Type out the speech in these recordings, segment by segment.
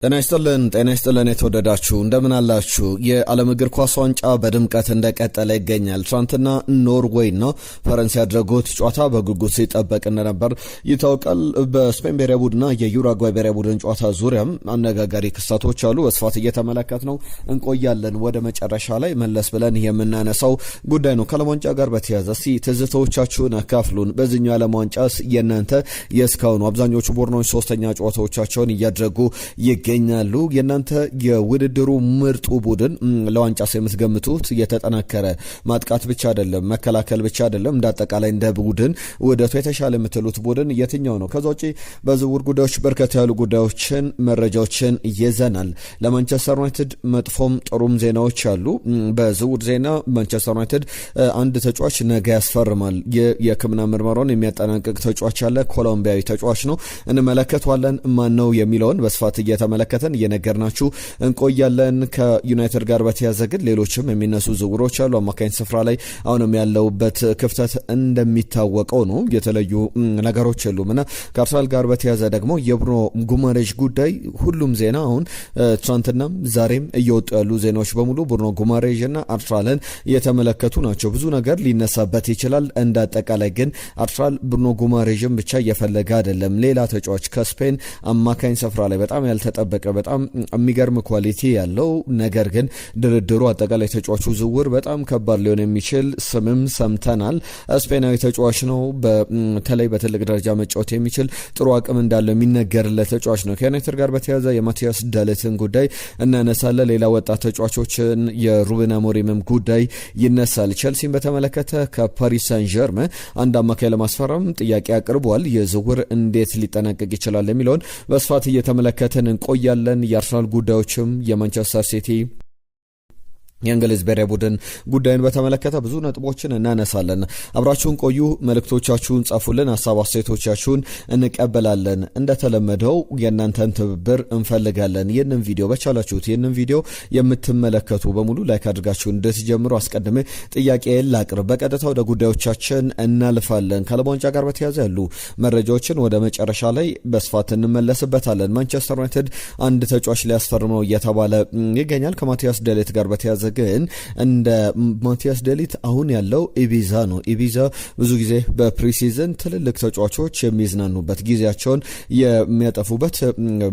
ጤና ይስጥልን የተወደዳችሁ እንደምን አላችሁ? የዓለም እግር ኳስ ዋንጫ በድምቀት እንደቀጠለ ይገኛል። ትናንትና ኖርዌይና ፈረንሳይ ያደረጉት ጨዋታ በጉጉት ሲጠበቅ እንደነበር ይታወቃል። በስፔን ብሔራዊ ቡድንና የዩራጓይ ብሔራዊ ቡድን ጨዋታ ዙሪያም አነጋጋሪ ክስተቶች አሉ። በስፋት እየተመለከት ነው እንቆያለን። ወደ መጨረሻ ላይ መለስ ብለን የምናነሳው ጉዳይ ነው። ከዓለም ዋንጫ ጋር በተያያዘ እስቲ ትዝታዎቻችሁን አካፍሉን። በዚህኛው ዓለም ዋንጫስ የእናንተ የእስካሁኑ አብዛኞቹ ቡድኖች ሶስተኛ ጨዋታዎቻቸውን እያደረጉ ይገኛሉ። የናንተ የውድድሩ ምርጡ ቡድን ለዋንጫስ የምትገምቱት የተጠናከረ ማጥቃት ብቻ አይደለም፣ መከላከል ብቻ አይደለም፣ እንዳጠቃላይ እንደ ቡድን ውደቱ የተሻለ የምትሉት ቡድን የትኛው ነው? ከዛ ውጪ በዝውውር ጉዳዮች በርከት ያሉ ጉዳዮችን መረጃዎችን ይዘናል። ለማንቸስተር ዩናይትድ መጥፎም ጥሩም ዜናዎች አሉ። በዝውውር ዜና ማንቸስተር ዩናይትድ አንድ ተጫዋች ነገ ያስፈርማል። የሕክምና ምርመራውን የሚያጠናቅቅ ተጫዋች አለ። ኮሎምቢያዊ ተጫዋች ነው። እንመለከተዋለን። ማን ነው የሚለውን በስፋት እየተመለከተን እየነገርናችሁ እንቆያለን። ከዩናይትድ ጋር በተያያዘ ግን ሌሎችም የሚነሱ ዝውውሮች አሉ። አማካኝ ስፍራ ላይ አሁንም ያለውበት ክፍተት እንደሚታወቀው ነው። የተለዩ ነገሮች የሉምና ከአርሰናል ጋር በተያያዘ ደግሞ የብሩኖ ጉማሬዥ ጉዳይ ሁሉም ዜና አሁን ትናንትናም ዛሬም እየወጡ ያሉ ዜናዎች በሙሉ ብሩኖ ጉማሬዥ እና አርሰናልን የተመለከቱ ናቸው። ብዙ ነገር ሊነሳበት ይችላል። እንዳጠቃላይ ግን አርሰናል ብሩኖ ጉማሬዥን ብቻ እየፈለገ አይደለም። ሌላ ተጫዋች ከስፔን አማካኝ ስፍራ ላይ በጣም ያልተጠበቀ በጣም የሚገርም ኳሊቲ ያለው ነገር ግን ድርድሩ አጠቃላይ ተጫዋቹ ዝውውር በጣም ከባድ ሊሆን የሚችል ስምም ሰምተናል። ስፔናዊ ተጫዋች ነው። በተለይ በትልቅ ደረጃ መጫወት የሚችል ጥሩ አቅም እንዳለው የሚነገርለት ተጫዋች ነው። ከዩናይትድ ጋር በተያያዘ የማቲያስ ደሊትን ጉዳይ እናነሳለን። ሌላ ወጣት ተጫዋቾችን የሩበን አሞሪምም ጉዳይ ይነሳል። ቼልሲን በተመለከተ ከፓሪስ ሳን ዠርመን አንድ አማካይ ለማስፈረም ጥያቄ አቅርቧል። የዝውውር እንዴት ሊጠናቀቅ ይችላል የሚለውን በስፋት እየተመለከተን እንቆያለን። የአርሰናል ጉዳዮችም የማንቸስተር ሲቲ የእንግሊዝ ብሔራዊ ቡድን ጉዳይን በተመለከተ ብዙ ነጥቦችን እናነሳለን። አብራችሁን ቆዩ። መልእክቶቻችሁን ጻፉልን። ሀሳብ አስተያየቶቻችሁን እንቀበላለን። እንደተለመደው የእናንተን ትብብር እንፈልጋለን። ይህንን ቪዲዮ በቻላችሁት ይህንን ቪዲዮ የምትመለከቱ በሙሉ ላይክ አድርጋችሁ እንድትጀምሩ አስቀድሜ ጥያቄን ላቅርብ። በቀጥታ ወደ ጉዳዮቻችን እናልፋለን። ከዓለም ዋንጫ ጋር በተያያዘ ያሉ መረጃዎችን ወደ መጨረሻ ላይ በስፋት እንመለስበታለን። ማንቸስተር ዩናይትድ አንድ ተጫዋች ሊያስፈርመው እየተባለ ይገኛል። ከማቲያስ ደሊት ጋር በተያያዘ ግን እንደ ማቲያስ ደሊት አሁን ያለው ኢቢዛ ነው። ኢቢዛ ብዙ ጊዜ በፕሪሲዝን ትልልቅ ተጫዋቾች የሚዝናኑበት ጊዜያቸውን የሚያጠፉበት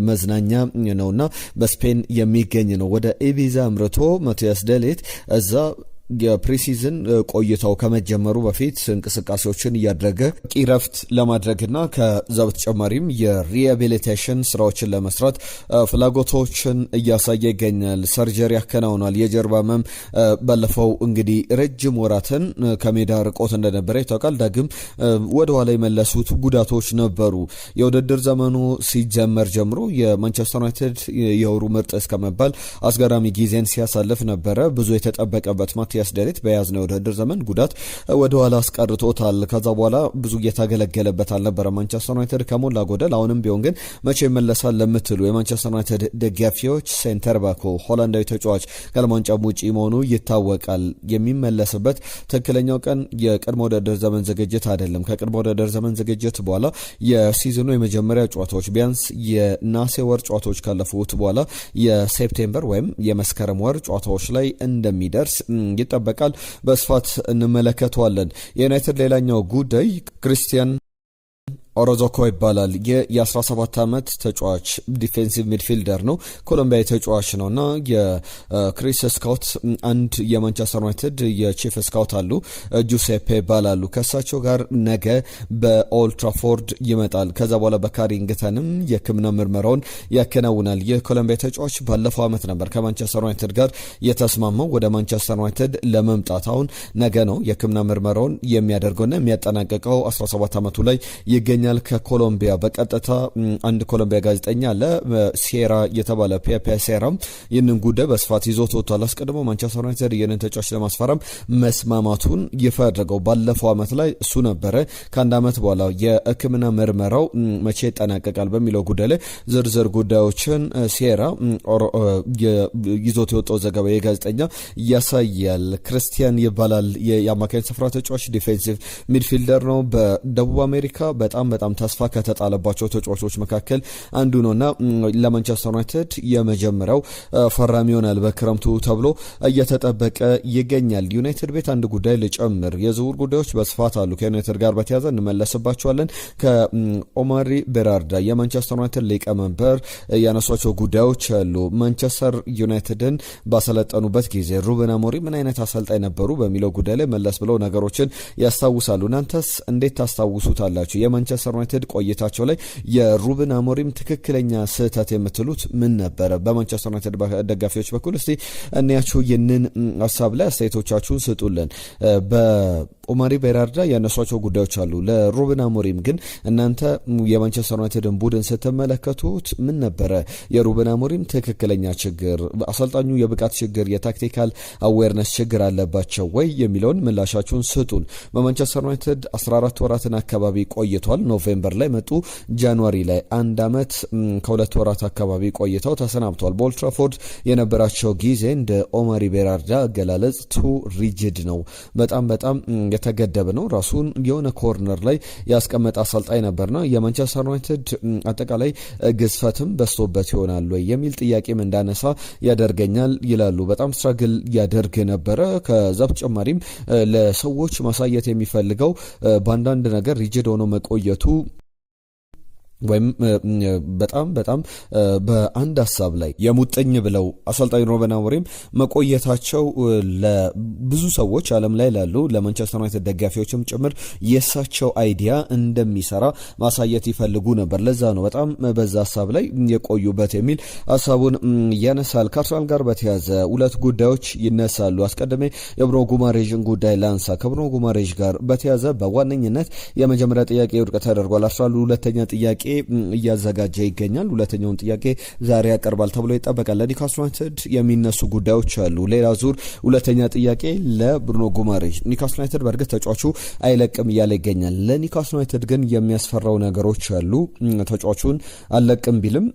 መዝናኛ ነውና በስፔን የሚገኝ ነው። ወደ ኢቢዛ አምርቶ ማቲያስ ደሊት እዛ የፕሪሲዝን ቆይታው ከመጀመሩ በፊት እንቅስቃሴዎችን እያደረገ ረፍት ለማድረግና ከዛ በተጨማሪም የሪሃቢሊቴሽን ስራዎችን ለመስራት ፍላጎቶችን እያሳየ ይገኛል። ሰርጀሪ ያከናውናል። የጀርባ ህመም ባለፈው እንግዲህ ረጅም ወራትን ከሜዳ ርቆት እንደነበረ ይታወቃል። ዳግም ወደ ኋላ የመለሱት ጉዳቶች ነበሩ። የውድድር ዘመኑ ሲጀመር ጀምሮ የማንቸስተር ዩናይትድ የወሩ ምርጥ እስከመባል አስገራሚ ጊዜን ሲያሳልፍ ነበረ። ብዙ የተጠበቀበት ማቲያስ ደሊት በያዝነው የውድድር ዘመን ጉዳት ወደ ኋላ አስቀርቶታል። ከዛ በኋላ ብዙ እየታገለገለበት አልነበረ ማንቸስተር ዩናይትድ ከሞላ ጎደል። አሁንም ቢሆን ግን መቼ ይመለሳል ለምትሉ የማንቸስተር ዩናይትድ ደጋፊዎች ሴንተር ባኩ ሆላንዳዊ ተጫዋች ከዓለም ዋንጫ ውጪ መሆኑ ይታወቃል። የሚመለስበት ትክክለኛው ቀን የቅድመ ውድድር ዘመን ዝግጅት አይደለም። ከቅድመ ውድድር ዘመን ዝግጅት በኋላ የሲዝኑ የመጀመሪያ ጨዋታዎች ቢያንስ የናሴ ወር ጨዋታዎች ካለፉት በኋላ የሴፕቴምበር ወይም የመስከረም ወር ጨዋታዎች ላይ እንደሚደርስ ይጠበቃል። በስፋት እንመለከተዋለን። የዩናይትድ ሌላኛው ጉዳይ ክርስቲያን ኦሮዞኮ ይባላል። የ17 ዓመት ተጫዋች ዲፌንሲቭ ሚድፊልደር ነው። ኮሎምቢያዊ ተጫዋች ነውና የክሪስ ስካውት አንድ የማንቸስተር ዩናይትድ የቺፍ ስካውት አሉ፣ ጁሴፔ ይባላሉ። ከሳቸው ጋር ነገ በኦልድ ትራፎርድ ይመጣል። ከዛ በኋላ በካሪንግተንም የሕክምና ምርመራውን ያከናውናል። የኮሎምቢያ ተጫዋች ባለፈው ዓመት ነበር ከማንቸስተር ዩናይትድ ጋር የተስማማው ወደ ማንቸስተር ዩናይትድ ለመምጣት። አሁን ነገ ነው የሕክምና ምርመራውን የሚያደርገውና የሚያጠናቀቀው 17 ዓመቱ ላይ ይገኛል። ከኮሎምቢያ በቀጥታ አንድ ኮሎምቢያ ጋዜጠኛ አለ ሴራ የተባለ ፔፔ ሴራም ይህንን ጉዳይ በስፋት ይዞት ወጥቷል። አስቀድሞ ማንቸስተር ዩናይትድ ይህንን ተጫዋች ለማስፈረም መስማማቱን ይፋ ያደረገው ባለፈው ዓመት ላይ እሱ ነበረ። ከአንድ ዓመት በኋላ የሕክምና ምርመራው መቼ ይጠናቀቃል በሚለው ጉዳይ ላይ ዝርዝር ጉዳዮችን ሴራ ይዞት የወጣው ዘገባ የጋዜጠኛ ያሳያል። ክርስቲያን ይባላል። የአማካኝ ስፍራ ተጫዋች ዲፌንሲቭ ሚድፊልደር ነው። በደቡብ አሜሪካ በጣም በጣም ተስፋ ከተጣለባቸው ተጫዋቾች መካከል አንዱ ነውና ለማንቸስተር ዩናይትድ የመጀመሪያው ፈራሚ ይሆናል በክረምቱ ተብሎ እየተጠበቀ ይገኛል። ዩናይትድ ቤት አንድ ጉዳይ ልጨምር። የዝውውር ጉዳዮች በስፋት አሉ። ከዩናይትድ ጋር በተያያዘ እንመለስባቸዋለን። ከኦማሪ ቤራርዳ የማንቸስተር ዩናይትድ ሊቀመንበር ያነሷቸው ጉዳዮች አሉ። ማንቸስተር ዩናይትድን ባሰለጠኑበት ጊዜ ሩበን አሞሪም ምን አይነት አሰልጣኝ ነበሩ በሚለው ጉዳይ ላይ መለስ ብለው ነገሮችን ያስታውሳሉ። እናንተስ እንዴት ታስታውሱታላችሁ? የማንቸስተር ዩናይትድ ቆይታቸው ላይ የሩበን አሞሪም ትክክለኛ ስህተት የምትሉት ምን ነበረ? በማንቸስተር ዩናይትድ ደጋፊዎች በኩል እስቲ እንያችሁ ይህንን ሀሳብ ላይ አስተያየቶቻችሁን ስጡልን። በኦማሪ ቤራርዳ ያነሷቸው ጉዳዮች አሉ። ለሩበን አሞሪም ግን እናንተ የማንቸስተር ዩናይትድን ቡድን ስትመለከቱት ምን ነበረ የሩበን አሞሪም ትክክለኛ ችግር? አሰልጣኙ የብቃት ችግር፣ የታክቲካል አዌርነስ ችግር አለባቸው ወይ የሚለውን ምላሻችሁን ስጡን። በማንቸስተር ዩናይትድ 14 ወራትን አካባቢ ቆይቷል። ኖቬምበር ላይ መጡ። ጃንዋሪ ላይ 1 ዓመት ከ2 ወራት አካባቢ ቆይተው ተሰናብቷል። በኦልድ ትራፎርድ የነበራቸው ጊዜ እንደ ኦማሪ ቤራርዳ አገላለጽ ቱ ሪጅድ ነው፣ በጣም የተገደበ ነው። ራሱን የሆነ ኮርነር ላይ ያስቀመጠ አሰልጣኝ ነበርና የማንቸስተር ዩናይትድ አጠቃላይ ግዝፈትም በስቶበት ይሆናል ወይ የሚል ጥያቄም እንዳነሳ ያደርገኛል ይላሉ። በጣም ስትራግል ያደርግ ነበረ። ከዛ በተጨማሪም ለሰዎች ማሳየት የሚፈልገው በአንዳንድ ነገር ሪጅድ ሆኖ መቆየቱ ወይም በጣም በአንድ ሀሳብ ላይ የሙጥኝ ብለው አሰልጣኝ ሩበን አሞሪም መቆየታቸው ለብዙ ሰዎች ዓለም ላይ ላሉ ለማንቸስተር ዩናይትድ ደጋፊዎችም ጭምር የሳቸው አይዲያ እንደሚሰራ ማሳየት ይፈልጉ ነበር። ለዛ ነው በጣም በዛ ሀሳብ ላይ የቆዩበት የሚል ሀሳቡን ያነሳል። ከአርሰናል ጋር በተያዘ 2 ጉዳዮች ይነሳሉ። አስቀድሜ የብሩኖ ጉማሬዥን ጉዳይ ላንሳ። ከብሩኖ ጉማሬዥ ጋር በተያዘ በዋነኝነት የመጀመሪያ ጥያቄ ውድቅ ተደርጓል። አርሰናል ሁለተኛ ጥያቄ እያዘጋጀ ይገኛል። ሁለተኛውን ጥያቄ ዛሬ ያቀርባል ተብሎ ይጠበቃል። ለኒውካስል ዩናይትድ የሚነሱ ጉዳዮች አሉ። ሌላ ዙር ሁለተኛ ጥያቄ ለብሩኖ ጉማሬዥ። ኒውካስል ዩናይትድ በእርግጥ ተጫዋቹ አይለቅም እያለ ይገኛል። ለኒውካስል ዩናይትድ ግን የሚያስፈራው ነገሮች አሉ። ተጫዋቹን አለቅም ቢልም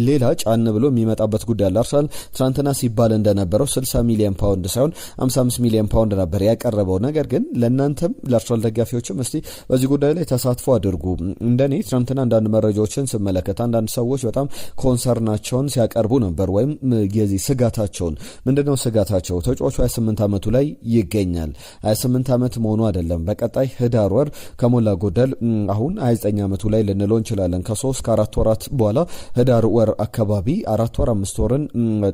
ሌላ ጫን ብሎ የሚመጣበት ጉዳይ አለ። አርሰናል ትናንትና ሲባል እንደነበረው 60 ሚሊዮን ፓውንድ ሳይሆን 55 ሚሊዮን ፓውንድ ነበር ያቀረበው። ነገር ግን ለእናንተም ለአርሰናል ደጋፊዎችም እስቲ በዚህ ጉዳይ ላይ ተሳትፎ አድርጉ። እንደኔ ትናንትና አንዳንድ መረጃዎችን ስመለከት አንዳንድ ሰዎች በጣም ኮንሰርናቸውን ሲያቀርቡ ነበር። ወይም የዚህ ስጋታቸውን ምንድነው ስጋታቸው? ተጫዋቹ 28 ዓመቱ ላይ ይገኛል። 28 ዓመት መሆኑ አይደለም። በቀጣይ ህዳር ወር ከሞላ ጎደል አሁን 29 ዓመቱ ላይ ልንለው እንችላለን። ከ3 ከ4 ወራት በኋላ ህዳር ወር አካባቢ 4 ወር 5 ወርን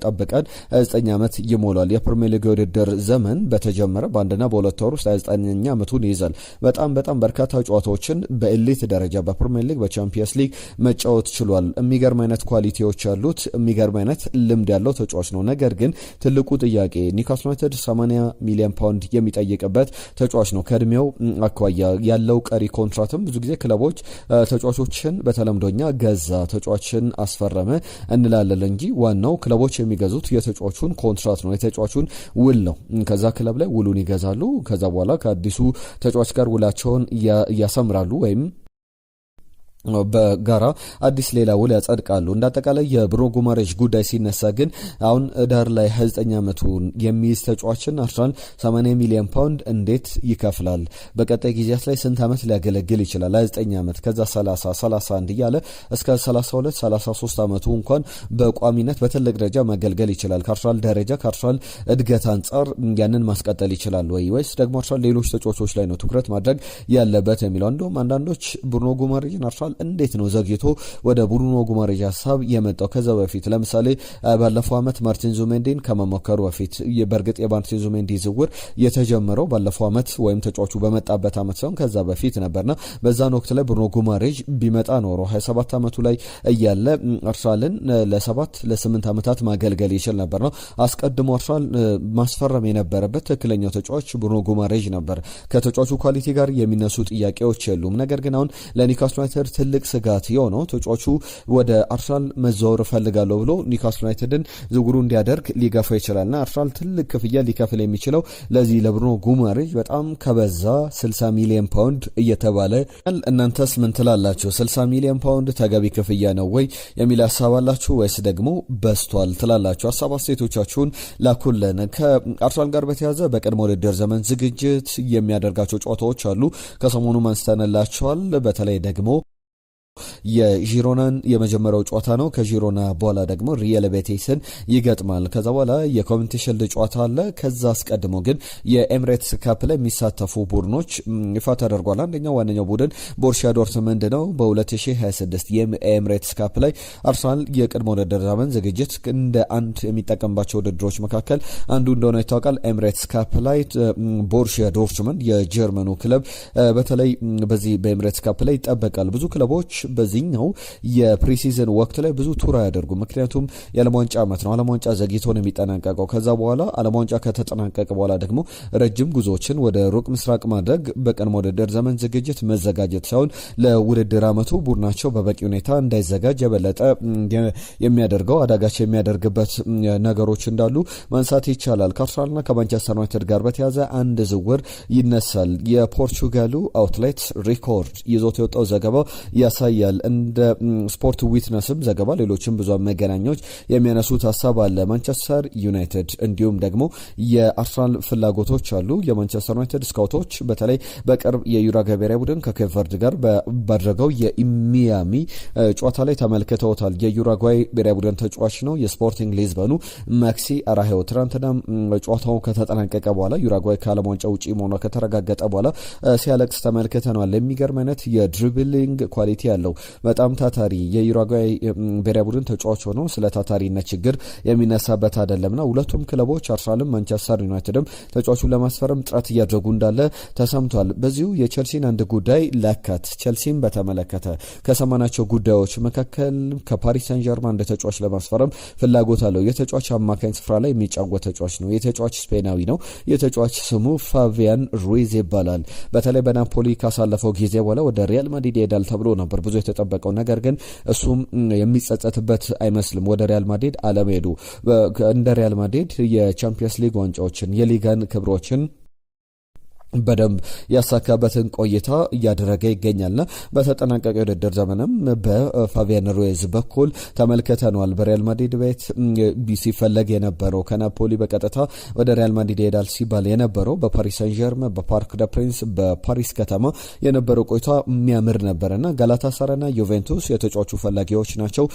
ጠብቀን 29 ዓመት ይሞላል። የፕሪሚየር ሊግ ውድድር ዘመን በተጀመረ በአንድና በሁለት ወር ውስጥ 29ኛ ዓመቱን ይይዛል። በጣም በርካታ ጨዋታዎችን በኤሊት ደረጃ በፕሪሚየር ሊግ በቻምፒየንስ ሊግ መጫወት ችሏል። የሚገርም አይነት ኳሊቲዎች ያሉት የሚገርም አይነት ልምድ ያለው ተጫዋች ነው። ነገር ግን ትልቁ ጥያቄ ኒውካስል ዩናይትድ 80 ሚሊዮን ፓውንድ የሚጠይቅበት ተጫዋች ነው። ከእድሜው አኳያ ያለው ቀሪ ኮንትራትም ብዙ ጊዜ ክለቦች ተጫዋቾችን በተለምዶኛ ገዛ ተጫዋችን አስፈረመ እንላለን እንጂ ዋናው ክለቦች የሚገዙት የተጫዋቹን ኮንትራት ነው፣ የተጫዋቹን ውል ነው። ከዛ ክለብ ላይ ውሉን ይገዛሉ። ከዛ በኋላ ከአዲሱ ተጫዋች ጋር ውላቸውን ያሰምራሉ ወይም በጋራ አዲስ ሌላ ውል ያጸድቃሉ። እንዳጠቃላይ የብሩኖ ጉማሬዥ ጉዳይ ሲነሳ ግን አሁን ዳር ላይ 29 ዓመቱን የሚይዝ ተጫዋችን አርሰናል 80 ሚሊዮን ፓውንድ እንዴት ይከፍላል? በቀጣይ ጊዜያት ላይ ስንት ዓመት ሊያገለግል ይችላል? 29 ዓመት ከዛ 30 31 እያለ እስከ 32 33 ዓመቱ እንኳን በቋሚነት በትልቅ ደረጃ መገልገል ይችላል። ከአርሰናል ደረጃ ከአርሰናል እድገት አንጻር ያንን ማስቀጠል ይችላል ወይስ ደግሞ አርሰናል ሌሎች ተጫዋቾች ላይ ነው ትኩረት ማድረግ ያለበት የሚለው? እንደውም አንዳንዶች ብሩኖ ጉማሬዥን አርሰናል እንዴት ነው ዘግይቶ ወደ ብሩኖ ጉማሬዥ ሀሳብ የመጣው? ከዛ በፊት ለምሳሌ ባለፈው ዓመት ማርቲን ዙሜንዲን ከመሞከሩ በፊት በእርግጥ የማርቲን ዙሜንዲ ዝውውር የተጀመረው ባለፈው ዓመት ወይም ተጫዋቹ በመጣበት ዓመት ሳይሆን ከዛ በፊት ነበርና በዛን ወቅት ላይ ብሩኖ ጉማሬዥ ቢመጣ ኖሮ 27 ዓመቱ ላይ እያለ አርሰናልን ለ8 ዓመታት ማገልገል ይችል ነበር ነው። አስቀድሞ አርሰናል ማስፈረም የነበረበት ትክክለኛው ተጫዋች ብሩኖ ጉማሬዥ ነበር። ከተጫዋቹ ኳሊቲ ጋር የሚነሱ ጥያቄዎች የሉም። ነገር ግን አሁን ለኒውካስል ዩናይትድ ትልቅ ስጋት የሆነው ተጫዋቹ ወደ አርሰናል መዛወር ፈልጋለሁ ብሎ ኒውካስል ዩናይትድን ዝውውሩ እንዲያደርግ ሊገፋ ይችላልና አርሰናል ትልቅ ክፍያ ሊከፍል የሚችለው ለዚህ ለብሩኖ ጉማሬዥ በጣም ከበዛ 60 ሚሊዮን ፓውንድ እየተባለ እናንተስ ምን ትላላችሁ? 60 ሚሊዮን ፓውንድ ተገቢ ክፍያ ነው ወይ የሚል ሀሳብ አላችሁ ወይስ ደግሞ በስቷል ትላላችሁ? ሀሳብ አስተያየቶቻችሁን ላኩልን። ከአርሰናል ጋር በተያያዘ በቀድሞ ውድድር ዘመን ዝግጅት የሚያደርጋቸው ጨዋታዎች አሉ። ከሰሞኑ አንስተንላቸዋል። በተለይ ደግሞ የዢሮናን የመጀመሪያው ጨዋታ ነው። ከዢሮና በኋላ ደግሞ ሪያል ቤቲስን ይገጥማል። ከዛ በኋላ የኮሚኒቲ ሺልድ ጨዋታ አለ። ከዛ አስቀድሞ ግን የኤምሬትስ ካፕ ላይ የሚሳተፉ ቡድኖች ይፋ ተደርጓል። አንደኛው ዋነኛው ቡድን ቦሩሲያ ዶርትመንድ ነው። በ2026 የኤምሬትስ ካፕ ላይ አርሰናል የቅድመ ውድድር ዘመን ዝግጅት እንደ አንድ የሚጠቀምባቸው ውድድሮች መካከል አንዱ እንደሆነ ይታወቃል። ኤምሬትስ ካፕ ላይ ቦሩሲያ ዶርትመንድ የጀርመኑ ክለብ በተለይ በዚህ በኤምሬትስ ካፕ ላይ ይጠበቃል። ብዙ ክለቦች በዚህኛው የፕሪሲዝን ወቅት ላይ ብዙ ቱር አያደርጉ። ምክንያቱም የዓለም ዋንጫ ዓመት ነው። ዓለም ዋንጫ ዘግይቶ ነው የሚጠናቀቀው። ከዛ በኋላ ዓለም ዋንጫ ከተጠናቀቀ በኋላ ደግሞ ረጅም ጉዞዎችን ወደ ሩቅ ምስራቅ ማድረግ በቀድሞ ውድድር ዘመን ዝግጅት መዘጋጀት ሳይሆን ለውድድር ዓመቱ ቡድናቸው በበቂ ሁኔታ እንዳይዘጋጅ የበለጠ የሚያደርገው አዳጋች የሚያደርግበት ነገሮች እንዳሉ ማንሳት ይቻላል። ከአርሰናልና ከማንቸስተር ዩናይትድ ጋር በተያዘ አንድ ዝውውር ይነሳል። የፖርቹጋሉ አውትሌት ሪኮርድ ይዞት የወጣው ዘገባ ያሳያል። እንደ ስፖርት ዊትነስም ዘገባ ሌሎችም ብዙ መገናኛዎች የሚያነሱት ሀሳብ አለ። ማንቸስተር ዩናይትድ እንዲሁም ደግሞ የአርሰናል ፍላጎቶች አሉ። የማንቸስተር ዩናይትድ ስካውቶች በተለይ በቅርብ የዩራጓይ ብሔራዊ ቡድን ከኬፕ ጋር ባደረገው የሚያሚ ጨዋታ ላይ ተመልክተውታል። የዩራጓይ ብሔራዊ ቡድን ተጫዋች ነው የስፖርቲንግ ሊዝበኑ ማክሲ አራሄው። ትናንትና ጨዋታው ከተጠናቀቀ በኋላ ዩራጓይ ከዓለም ዋንጫ ውጪ መሆኗ ከተረጋገጠ በኋላ ሲያለቅስ ተመልክተናል። የሚገርም የድሪብሊንግ ኳሊቲ ያለው በጣም ታታሪ የዩራጓይ ብሔራዊ ቡድን ተጫዋች ሆኖ ስለ ታታሪነት ችግር የሚነሳበት አይደለምና ሁለቱም ክለቦች አርሰናልም ማንቸስተር ዩናይትድም ተጫዋቹን ለማስፈረም ጥረት እያደረጉ እንዳለ ተሰምቷል። በዚሁ የቼልሲን አንድ ጉዳይ ለካት ቼልሲን በተመለከተ ከሰማናቸው ጉዳዮች መካከል ከፓሪስ ሰን ጀርማን እንደ ተጫዋች ለማስፈረም ፍላጎት አለው። የተጫዋች አማካኝ ስፍራ ላይ የሚጫወት ተጫዋች ነው። የተጫዋች ስፔናዊ ነው። የተጫዋች ስሙ ፋቢያን ሩይዝ ይባላል። በተለይ በናፖሊ ካሳለፈው ጊዜ በኋላ ወደ ሪያል ማድሪድ ይሄዳል ተብሎ ነበር ብዙ የተጠበቀው። ነገር ግን እሱም የሚጸጸትበት አይመስልም ወደ ሪያል ማድሪድ አለመሄዱ። እንደ ሪያል ማድሪድ የቻምፒየንስ ሊግ ዋንጫዎችን የሊጋን ክብሮችን በደንብ ያሳካበትን ቆይታ እያደረገ ይገኛልና በተጠናቀቀ ውድድር ዘመንም በፋቢያን ሩይዝ በኩል ተመልክተናል። በሪያል ማድሪድ ቤት ሲፈለግ የነበረው ከናፖሊ በቀጥታ ወደ ሪያል ማድሪድ ይሄዳል ሲባል የነበረው በፓሪስ ሰን ጀርመን በፓርክ ደ ፕሪንስ በፓሪስ ከተማ የነበረው ቆይታ የሚያምር ነበርና ጋላታሳራይና ዩቬንቱስ የተጫዋቹ ፈላጊዎች ናቸው።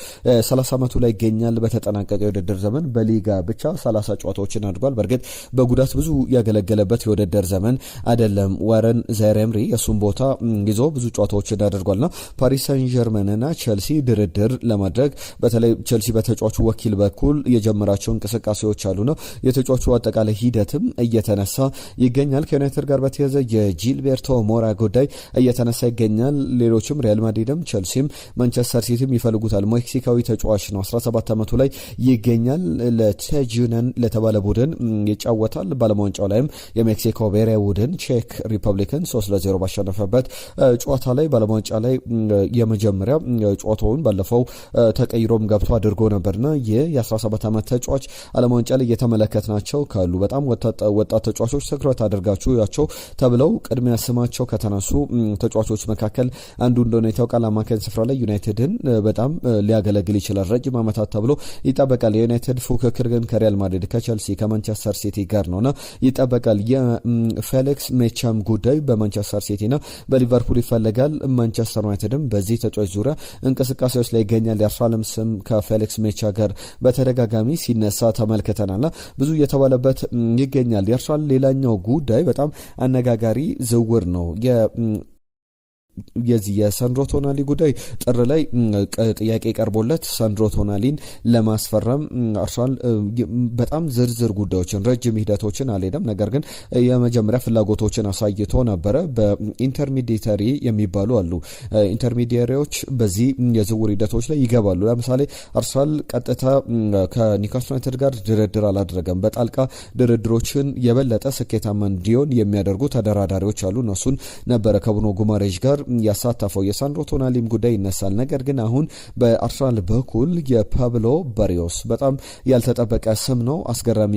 30 ዓመቱ ላይ ይገኛል። በተጠናቀቀ ውድድር ዘመን በሊጋ ብቻ 30 ጨዋታዎችን አድርጓል። በእርግጥ በጉዳት ብዙ ያገለገለበት የውድድር ዘመን አይደለም። ዋረን ዛይሬምሪ የሱን ቦታ ይዞ ብዙ ጨዋታዎችን አድርጓልና ፓሪስ ሰን ጀርመንና ቼልሲ ድርድር ለማድረግ በተለይ ቼልሲ በተጫዋቹ ወኪል በኩል የጀመራቸው እንቅስቃሴዎች አሉና የተጫዋቹ አጠቃላይ ሂደትም እየተነሳ ይገኛል። ከዩናይትድ ጋር በተያያዘ የጂልቤርቶ ሞራ ጉዳይ እየተነሳ ይገኛል። ሌሎችም ሪያል ማድሪድም ቼልሲም ማንቸስተር ሲቲም ይፈልጉታል። ሜክሲካዊ ተጫዋች ነው። 17 ዓመቱ ላይ ይገኛል። ለቴጁነን ለተባለ ቡድን ይጫወታል። ባለሞን ጨዋታው ላይም የሜክሲኮ ብሔራዊ ቡድን ቼክ ሪፐብሊክን 3-0 ባሸነፈበት ጨዋታ ላይ ባለሞን ጨዋታው ላይ የመጀመሪያ ጨዋታውን ባለፈው ተቀይሮም ገብቶ አድርጎ ነበርና የ17 ዓመት ተጫዋች ዓለም ዋንጫ ላይ የተመለከትናቸው ካሉ በጣም ወጣት ተጫዋቾች ትኩረት አድርጋችሁ ያቸው ተብለው ቅድሚያ ስማቸው ከተነሱ ተጫዋቾች መካከል አንዱ እንደሆነ ይታወቃል። አማካኝ ስፍራ ላይ ዩናይትድን በጣም ሊያገለግል ይችላል ረጅም ዓመታት ተብሎ ይጠበቃል። የዩናይትድ ፉክክር ግን ከሪያል ማድሪድ ከቼልሲ ከማንቸስተር ሲቲ ጋር ነውና ይጠበቃል። የፌሊክስ ሜቻም ጉዳይ በማንቸስተር ሲቲና በሊቨርፑል ይፈለጋል። ማንቸስተር ዩናይትድም በዚህ ተጫዋች ዙሪያ እንቅስቃሴዎች ላይ ይገኛል። የአርሰናልም ስም ከፌሊክስ ሜቻ ጋር በተደጋጋሚ ሲነሳ ተመልክተናልና ብዙ እየተባለበት ይገኛል። የአርሰናል ሌላኛው ጉዳይ በጣም አነጋጋሪ ዝውውር ነው። የዚህ የሳንድሮ ቶናሊ ጉዳይ ጥር ላይ ጥያቄ ቀርቦለት ሳንድሮ ቶናሊን ለማስፈረም አርሰናል በጣም ዝርዝር ጉዳዮችን ረጅም ሂደቶችን አልሄደም። ነገር ግን የመጀመሪያ ፍላጎቶችን አሳይቶ ነበረ። በኢንተርሚዲየሪ የሚባሉ አሉ። ኢንተርሚዲየሪዎች በዚህ የዝውውር ሂደቶች ላይ ይገባሉ። ለምሳሌ አርሰናል ቀጥታ ከኒውካስል ዩናይትድ ጋር ድርድር አላደረገም። በጣልቃ ድርድሮችን የበለጠ ስኬታማ እንዲሆን የሚያደርጉ ተደራዳሪዎች አሉ። እነሱን ነበረ ከብሩኖ ጉማሬዥ ጋር ያሳተፈው የሳንድሮ ቶናሊም ጉዳይ ይነሳል። ነገር ግን አሁን በአርሰናል በኩል የፓብሎ ባሪዮስ በጣም ያልተጠበቀ ስም ነው። አስገራሚ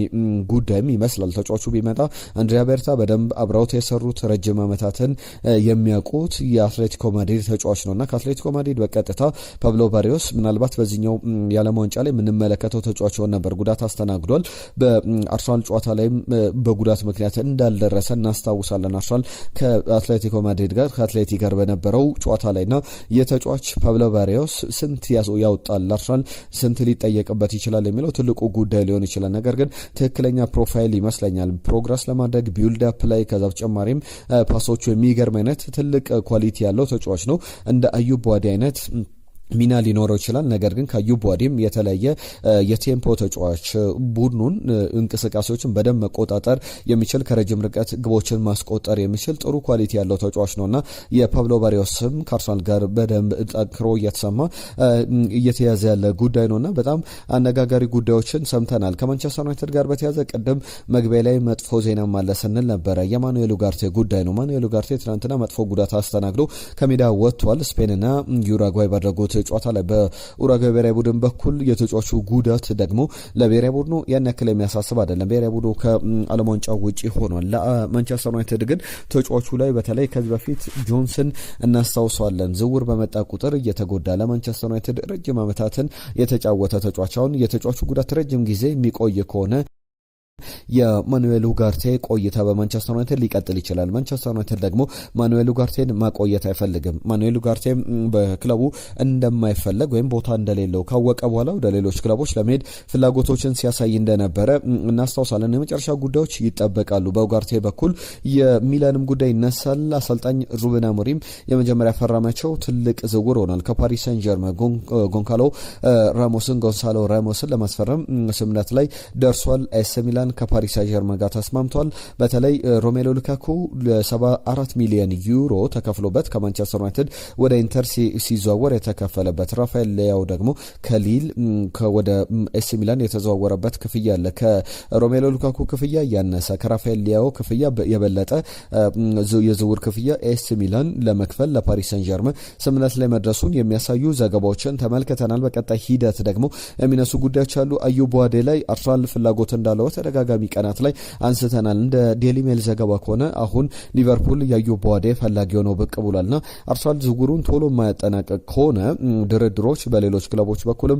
ጉዳይም ይመስላል። ተጫዋቹ ቢመጣ አንድሪያ ቤርታ በደንብ አብረውት የሰሩት ረጅም ዓመታትን የሚያውቁት የአትሌቲኮ ማድሪድ ተጫዋች ነውና ከአትሌቲኮ ማድሪድ በቀጥታ ፓብሎ ባሪዮስ ምናልባት በዚህኛው የዓለም ዋንጫ ላይ የምንመለከተው ተጫዋች ሆኖ ነበር። ጉዳት አስተናግዷል። በአርሰናል ጨዋታ ላይም በጉዳት ምክንያት እንዳልደረሰ እናስታውሳለን። አርሰናል ከአትሌቲኮ ማድሪድ ጋር ከአትሌቲ ጋር በነበረው ጨዋታ ላይና የተጫዋች ፓብሎ ባሪዮስ ስንት ያወጣል አርሰናል ስንት ሊጠየቅበት ይችላል የሚለው ትልቁ ጉዳይ ሊሆን ይችላል። ነገር ግን ትክክለኛ ፕሮፋይል ይመስለኛል ፕሮግረስ ለማድረግ ቢውልድ አፕ ላይ ከዛ በተጨማሪም ፓሶቹ የሚገርም አይነት ትልቅ ኳሊቲ ያለው ተጫዋች ነው። እንደ አዩብ ዋዲ አይነት ሚና ሊኖረው ይችላል። ነገር ግን ከአዩብ ዋዲም የተለየ የቴምፖ ተጫዋች ቡድኑን እንቅስቃሴዎችን በደንብ መቆጣጠር የሚችል ከረጅም ርቀት ግቦችን ማስቆጠር የሚችል ጥሩ ኳሊቲ ያለው ተጫዋች ነውና የፓብሎ ባሪዮስም ከአርሰናል ጋር በደንብ ጠንክሮ እየተሰማ እየተያዘ ያለ ጉዳይ ነውና በጣም አነጋጋሪ ጉዳዮችን ሰምተናል። ከማንቸስተር ዩናይትድ ጋር በተያዘ ቅድም መግቢያ ላይ መጥፎ ዜና አለ ስንል ነበረ። የማኑኤል ኡጋርቴ ጉዳይ ነው። ማኑኤል ኡጋርቴ ትናንትና መጥፎ ጉዳት አስተናግዶ ከሜዳ ወጥቷል። ስፔንና ዩራጓይ ባደረጉት ጨዋታ ላይ በኡራጓይ ብሔራዊ ቡድን በኩል የተጫዋቹ ጉዳት ደግሞ ለብሔራዊ ቡድኑ ያን ያክል የሚያሳስብ አይደለም። ብሔራዊ ቡድኑ ከዓለም ዋንጫው ውጪ ሆኗል። ለማንቸስተር ዩናይትድ ግን ተጫዋቹ ላይ በተለይ ከዚህ በፊት ጆንሰን እናስታውሰዋለን። ዝውውር በመጣ ቁጥር እየተጎዳ ለማንቸስተር ዩናይትድ ረጅም ዓመታትን የተጫወተ ተጫዋች አሁን የተጫዋቹ ጉዳት ረጅም ጊዜ የሚቆይ ከሆነ የማኑኤል ኡጋርቴ ቆይታ በማንቸስተር ዩናይትድ ሊቀጥል ይችላል። ማንቸስተር ዩናይትድ ደግሞ ማኑኤል ኡጋርቴን ማቆየት አይፈልግም። ማኑኤል ኡጋርቴ በክለቡ እንደማይፈለግ ወይም ቦታ እንደሌለው ካወቀ በኋላ ወደ ሌሎች ክለቦች ለመሄድ ፍላጎቶችን ሲያሳይ እንደነበረ እናስታውሳለን። የመጨረሻ ጉዳዮች ይጠበቃሉ። በኡጋርቴ በኩል የሚላንም ጉዳይ ይነሳል። አሰልጣኝ ሩበን አሞሪም የመጀመሪያ ፈራማቸው ትልቅ ዝውውር ሆኗል። ከፓሪስ ሰን ጀርመን ጎንሳሎ ራሞስን ለማስፈረም ስምምነት ላይ ደርሷል። ኤስ ሚላን ከፓሪስ ሳን-ጀርመን ጋር ተስማምቷል። በተለይ ሮሜሎ ሉካኩ ለ74 ሚሊዮን ዩሮ ተከፍሎበት ከማንቸስተር ዩናይትድ ወደ ኢንተር ሲዘዋወር የተከፈለበት፣ ራፋኤል ሊያው ደግሞ ከሊል ወደ ኤሲ ሚላን የተዘዋወረበት ክፍያ አለ። ከሮሜሎ ሉካኩ ክፍያ ያነሰ ከራፋኤል ሊያው ክፍያ የበለጠ የዝውውር ክፍያ ኤሲ ሚላን ለመክፈል ለፓሪስ ሳን-ጀርመን ስምምነት ላይ መድረሱን የሚያሳዩ ዘገባዎችን ተመልክተናል። በቀጣይ ሂደት ደግሞ የሚነሱ ጉዳዮች አሉ። አዩብ ዋዴ ላይ አርሰናል ፍላጎት እንዳለው ተደጋጋሚ ቀናት ላይ አንስተናል። እንደ ዴሊ ሜል ዘገባ ከሆነ አሁን ሊቨርፑል የአዩብ ዋዴ ፈላጊ ሆኖ ብቅ ብሏልና አርሰናል ዝውውሩን ቶሎ የማያጠናቀቅ ከሆነ ድርድሮች በሌሎች ክለቦች በኩልም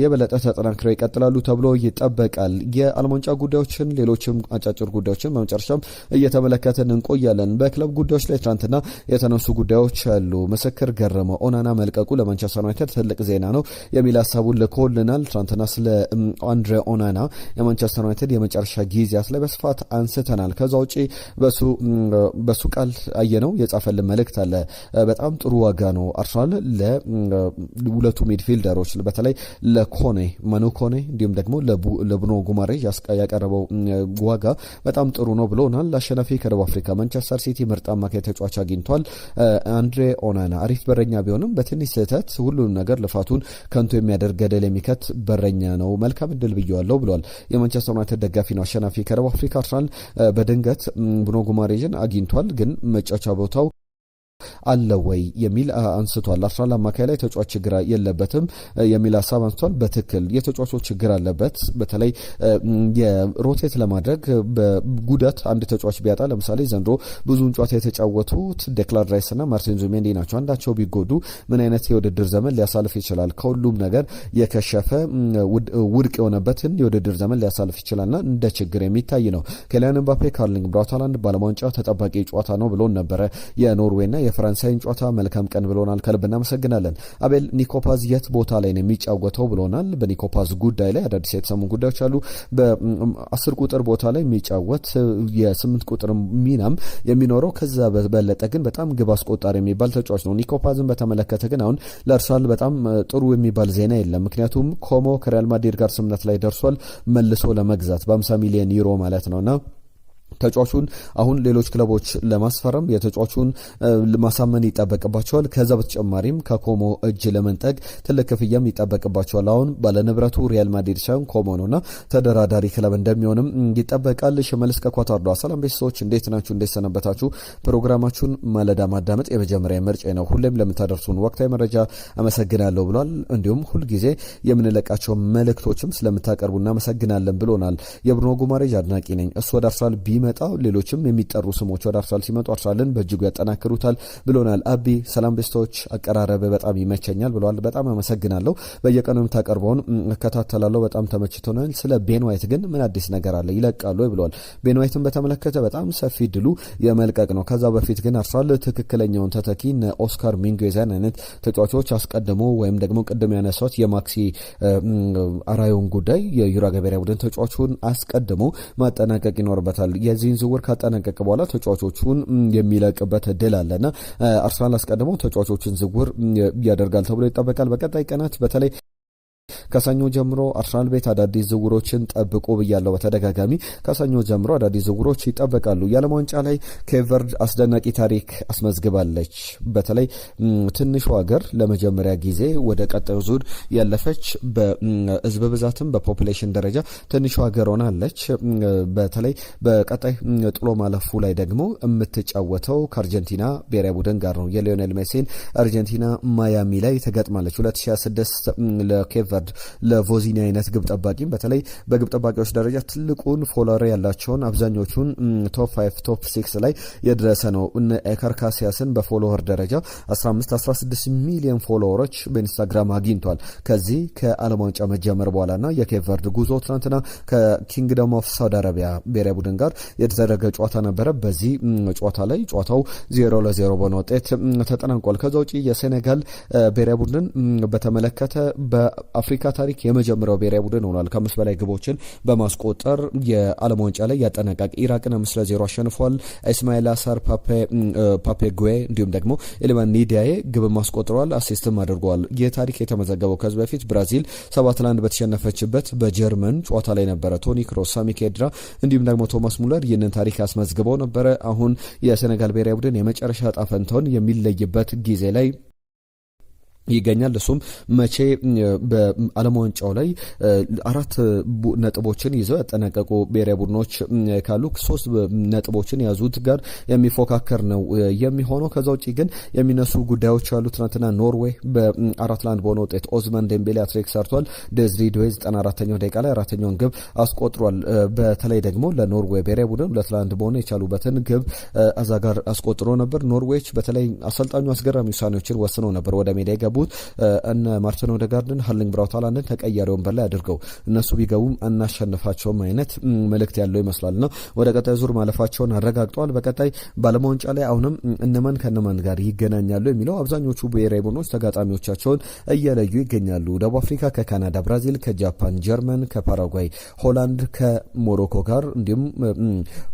የበለጠ ተጠናክረው ይቀጥላሉ ተብሎ ይጠበቃል። የዓለም ዋንጫ ጉዳዮችን ሌሎችም አጫጭር ጉዳዮችን በመጨረሻም እየተመለከትን እንቆያለን። በክለብ ጉዳዮች ላይ ትናንትና የተነሱ ጉዳዮች አሉ። ምስክር ገረመው ኦናና መልቀቁ ለማንቸስተር ዩናይትድ ትልቅ ዜና ነው የሚል ሀሳቡን ልኮልናል። ትናንትና ስለ አንድሬ ኦናና የማንቸስተር ዩናይትድ የመጨረሻ ጊዜያት ላይ በስፋት አንስተናል። ከዛ ውጪ በሱ ቃል አየነው የጻፈልን መልእክት አለ። በጣም ጥሩ ዋጋ ነው አርሰናል ለሁለቱ ሚድፊልደሮች በተለይ ለኮኔ ማኑኮኔ እንዲሁም ደግሞ ለብሩኖ ጉማሬዥ ያቀረበው ዋጋ በጣም ጥሩ ነው ብሎናል። አሸናፊ ከደቡብ አፍሪካ ማንቸስተር ሲቲ ምርጥ አማካይ ተጫዋች አግኝቷል። አንድሬ ኦናና አሪፍ በረኛ ቢሆንም በትንሽ ስህተት ሁሉም ነገር ልፋቱን ከንቱ የሚያደርግ ገደል የሚከት በረኛ ነው። መልካም እድል ብየዋለሁ ብሏል። የማንቸስተር ዩናይትድ ደጋፊ ነው። አሸናፊ ከደቡብ አፍሪካ አርሰናል በድንገት ብሩኖ ጉማሬዥን አግኝቷል፣ ግን መጫወቻ ቦታው አለ ወይ የሚል አንስቷል። አርሰናል አማካይ ላይ ተጫዋች ችግር የለበትም የሚል ሀሳብ አንስቷል። በትክክል የተጫዋቾች ችግር አለበት። በተለይ የሮቴት ለማድረግ በጉዳት አንድ ተጫዋች ቢያጣ ለምሳሌ ዘንድሮ ብዙውን ጨዋታ የተጫወቱት ዴክላን ራይስ እና ማርቲን ዙቢሜንዲ ናቸው። አንዳቸው ቢጎዱ ምን አይነት የውድድር ዘመን ሊያሳልፍ ይችላል? ከሁሉም ነገር የከሸፈ ውድቅ የሆነበትን የውድድር ዘመን ሊያሳልፍ ይችላልና እንደ ችግር የሚታይ ነው። ኬሊያን ምባፔ ካርሊንግ ብራውት ሃላንድ በዓለም ዋንጫ ተጠባቂ ጨዋታ ነው ብሎን ነበረ። የኖርዌይና የፈረንሳይን ጨዋታ መልካም ቀን ብሎናል። ከልብ እናመሰግናለን። አቤል ኒኮፓዝ የት ቦታ ላይ ነው የሚጫወተው ብሎናል። በኒኮፓዝ ጉዳይ ላይ አዳዲስ የተሰሙ ጉዳዮች አሉ። በ10 ቁጥር ቦታ ላይ የሚጫወት የ8 ቁጥር ሚናም የሚኖረው ከዛ በበለጠ ግን በጣም ግብ አስቆጣሪ የሚባል ተጫዋች ነው። ኒኮፓዝን በተመለከተ ግን አሁን ለአርሰናል በጣም ጥሩ የሚባል ዜና የለም። ምክንያቱም ኮሞ ከሪያል ማድሪድ ጋር ስምምነት ላይ ደርሷል መልሶ ለመግዛት በ50 ሚሊዮን ዩሮ ማለት ነውና ተጫዋቹን አሁን ሌሎች ክለቦች ለማስፈረም የተጫዋቹን ማሳመን ይጠበቅባቸዋል። ከዛ በተጨማሪም ከኮሞ እጅ ለመንጠቅ ትልቅ ክፍያም ይጠበቅባቸዋል። አሁን ባለንብረቱ ሪያል ማድሪድ ሳይሆን ኮሞ ነውና ተደራዳሪ ክለብ እንደሚሆንም ይጠበቃል። ሽመልስ ከኳታር ዶሃ። ሰላም ቤተሰቦች እንዴት ናችሁ? እንዴት ሰነበታችሁ? ፕሮግራማችሁን ማለዳ ማዳመጥ የመጀመሪያ ምርጫ ነው። ሁሌም ለምታደርሱን ወቅታዊ መረጃ አመሰግናለሁ ብሏል። እንዲሁም ሁልጊዜ የምንለቃቸው መልእክቶችም ስለምታቀርቡ እናመሰግናለን ብሎናል። የብሩኖ ጉማሬጅ አድናቂ ነኝ። እሱ ወደ አርሰናል ቢመጣ ሌሎችም የሚጠሩ ስሞች ወደ አርሰናል ሲመጡ አርሰናልን በእጅጉ ያጠናክሩታል ብሎናል። አቢ ሰላም ቤስቶች አቀራረብ በጣም ይመቸኛል ብለዋል። በጣም አመሰግናለሁ። በየቀኑ የምታቀርበውን እከታተላለሁ። በጣም ተመችቶናል። ስለ ቤን ዋይት ግን ምን አዲስ ነገር አለ? ይለቃሉ ብለዋል። ቤን ዋይትን በተመለከተ በጣም ሰፊ ድሉ የመልቀቅ ነው። ከዛ በፊት ግን አርሰናል ትክክለኛውን ተተኪ ኦስካር ሚንጌዛን አይነት ተጫዋቾች አስቀድሞ ወይም ደግሞ ቅድም ያነሳት የማክሲ አራዮን ጉዳይ የዩራጓይ ብሔራዊ ቡድን ተጫዋቹን አስቀድሞ ማጠናቀቅ ይኖርበታል። የዚህን ዝውውር ካጠናቀቀ በኋላ ተጫዋቾቹን የሚለቅበት እድል አለና አርሰናል አስቀድሞ ተጫዋቾችን ዝውውር ያደርጋል ተብሎ ይጠበቃል። በቀጣይ ቀናት በተለይ ከሰኞ ጀምሮ አርሰናል ቤት አዳዲስ ዝውውሮችን ጠብቁ ብያለሁ። በተደጋጋሚ ከሰኞ ጀምሮ አዳዲስ ዝውውሮች ይጠበቃሉ። የዓለም ዋንጫ ላይ ኬፕ ቨርድ አስደናቂ ታሪክ አስመዝግባለች። በተለይ ትንሿ ሀገር ለመጀመሪያ ጊዜ ወደ ቀጣዩ ዙር ያለፈች በህዝብ ብዛትም በፖፑሌሽን ደረጃ ትንሿ ሀገር ሆናለች። በተለይ በቀጣይ ጥሎ ማለፉ ላይ ደግሞ የምትጫወተው ከአርጀንቲና ብሔራዊ ቡድን ጋር ነው። የሊዮኔል ሜሲን አርጀንቲና ማያሚ ላይ ተገጥማለች። 2026 ለኬፕ ቨርድ ለቮዚኒ አይነት ግብ ጠባቂም በተለይ በግብ ጠባቂዎች ደረጃ ትልቁን ፎሎወር ያላቸውን አብዛኞቹን ቶፕ 5 ቶፕ 6 ላይ የደረሰ ነው። ኤከር ካሲያስን በፎሎወር ደረጃ 15-16 ሚሊዮን ፎሎወሮች በኢንስታግራም አግኝቷል። ከዚህ ከዓለም ዋንጫ መጀመር በኋላና የኬፕ ቨርድ ጉዞ ትናንትና ከኪንግደም ኦፍ ሳውዲ አረቢያ ብሔራዊ ቡድን ጋር የተደረገ ጨዋታ ነበረ። በዚህ ጨዋታ ላይ ጨዋታው 0-0 በሆነ ውጤት ተጠናቋል። ከዛ ውጪ የሴኔጋል ብሔራዊ ቡድን በተመለከተ በአፍሪካ ታሪክ የመጀመሪያው ብሔራዊ ቡድን ሆኗል። ከ5 በላይ ግቦችን በማስቆጠር የዓለም ዋንጫ ላይ ያጠናቀቅ ኢራቅን 5-0 አሸንፏል። ኢስማኤል አሳር ፓፔ ጉዌ እንዲሁም ደግሞ ኤሊማን ኒዲያዬ ግብ ማስቆጥረዋል፣ አሲስትም አድርገዋል። ይህ ታሪክ የተመዘገበው ከዚህ በፊት ብራዚል 7-1 በተሸነፈችበት በጀርመን ጨዋታ ላይ ነበረ። ቶኒ ክሮስ፣ ሳሚ ኬድራ እንዲሁም ደግሞ ቶማስ ሙለር ይህንን ታሪክ አስመዝግበው ነበረ። አሁን የሴኔጋል ብሔራዊ ቡድን የመጨረሻ ዕጣ ፈንታውን የሚለይበት ጊዜ ላይ ይገኛል። እሱም መቼ በዓለም ዋንጫው ላይ 4 ነጥቦችን ይዘው ያጠናቀቁ ብሔራዊ ቡድኖች ካሉ 3 ነጥቦችን ያዙት ጋር የሚፎካከር ነው የሚሆነው። ከዛ ውጪ ግን የሚነሱ ጉዳዮች አሉ። ትናንትና ኖርዌይ በ4-1 በሆነ ውጤት ኦዝማን ዴምቤሌ ሃትሪክ ሰርቷል። ዴዝሪ ዶዌ 94ኛው ደቂቃ ላይ 4ኛውን ግብ አስቆጥሯል። በተለይ ደግሞ ለኖርዌይ ብሔራዊ ቡድን 2-1 በሆነ የቻሉበትን ግብ አዛ ጋር አስቆጥሮ ነበር። ኖርዌዮች በተለይ አሰልጣኙ አስገራሚ ውሳኔዎችን ወስነው ነበር ወደ ሜዳ እነ ማርቲን ኦዴጋርድን ሃርሊንግ ብራውት ሃላንድን ተቀያሪ ወንበር ላይ አድርገው እነሱ ቢገቡም አናሸንፋቸውም አይነት መልእክት ያለው ይመስላልና ወደ ቀጣይ ዙር ማለፋቸውን አረጋግጠዋል። በቀጣይ በዓለም ዋንጫ ላይ አሁንም እነማን ከነማን ጋር ይገናኛሉ የሚለው አብዛኞቹ ብሔራዊ ቡድኖች ተጋጣሚዎቻቸውን እየለዩ ይገኛሉ። ደቡብ አፍሪካ ከካናዳ፣ ብራዚል ከጃፓን፣ ጀርመን ከፓራጓይ፣ ሆላንድ ከሞሮኮ ጋር እንዲሁም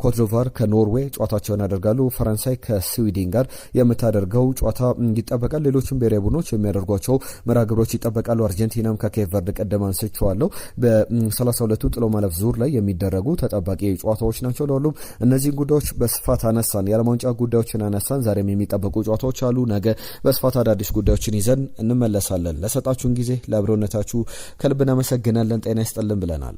ኮት ዲቯር ከኖርዌይ ጨዋታቸውን ያደርጋሉ። ፈረንሳይ ከስዊድን ጋር የምታደርገው ጨዋታ ይጠበቃል። ሌሎችም ብሔራዊ ቡድኖች የሚያደርጓቸው መርሃ ግብሮች ይጠበቃሉ። አርጀንቲናም ከኬፕ ቨርድ ቀደም አንስቼዋለሁ። በ32ቱ ጥሎ ማለፍ ዙር ላይ የሚደረጉ ተጠባቂ ጨዋታዎች ናቸው። ለሁሉም እነዚህን ጉዳዮች በስፋት አነሳን። የዓለም ዋንጫ ጉዳዮችን አነሳን። ዛሬም የሚጠበቁ ጨዋታዎች አሉ። ነገ በስፋት አዳዲስ ጉዳዮችን ይዘን እንመለሳለን። ለሰጣችሁን ጊዜ ለአብሮነታችሁ ከልብ እናመሰግናለን። ጤና ይስጥልን ብለናል።